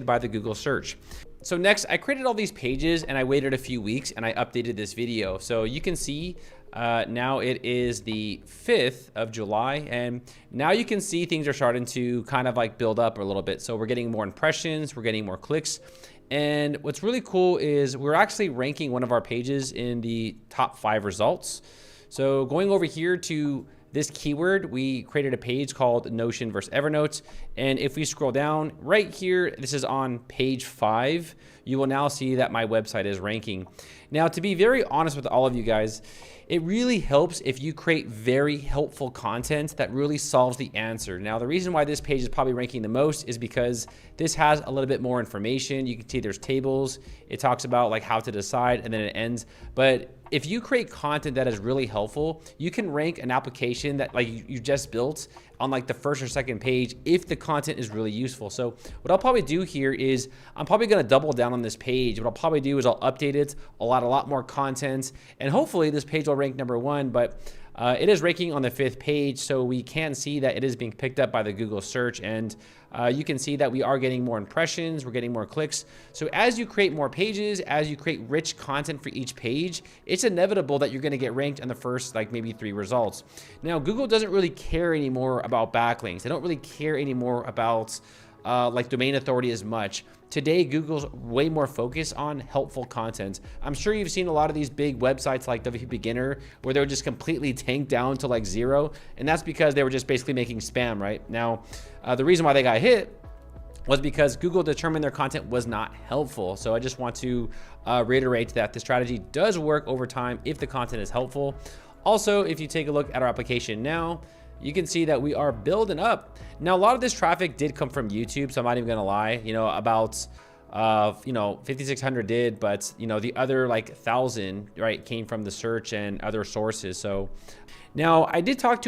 by the Google search. So next, I created all these pages and I waited a few weeks and I updated this video. So you can see now it is the 5th of July, and now you can see things are starting to kind of like build up a little bit. So we're getting more impressions, we're getting more clicks. And what's really cool is we're actually ranking one of our pages in the top 5 results. So going over here to this keyword, we created a page called Notion versus Evernote. And if we scroll down right here, this is on page 5, you will now see that my website is ranking. Now, to be very honest with all of you guys, it really helps if you create very helpful content that really solves the answer. Now, the reason why this page is probably ranking the most is because this has a little bit more information. You can see there's tables. It talks about like how to decide, and then it ends. But if you create content that is really helpful, you can rank an application that like you just built on like the first or second page if the content is really useful. So what I'll probably do here is I'm probably gonna double down on this page. What I'll probably do is I'll update it, I'll add a lot more content, and hopefully this page will rank #1, but it is ranking on the 5th page, so we can see that it is being picked up by the Google search, and you can see that we are getting more impressions, we're getting more clicks. So as you create more pages, as you create rich content for each page, it's inevitable that you're gonna get ranked on the first like maybe 3 results. Now, Google doesn't really care anymore about backlinks. They don't really care anymore about like domain authority as much. Today, Google's way more focused on helpful content. I'm sure you've seen a lot of these big websites like WP Beginner where they were just completely tanked down to like 0. And that's because they were just basically making spam, right? Now, the reason why they got hit was because Google determined their content was not helpful. So I just want to reiterate that the strategy does work over time if the content is helpful. Also, if you take a look at our application now, you can see that we are building up. Now, a lot of this traffic did come from YouTube, so I'm not even gonna lie, you know, about 5,600 did, but you know, the other like 1,000, right, came from the search and other sources. So now I did talk to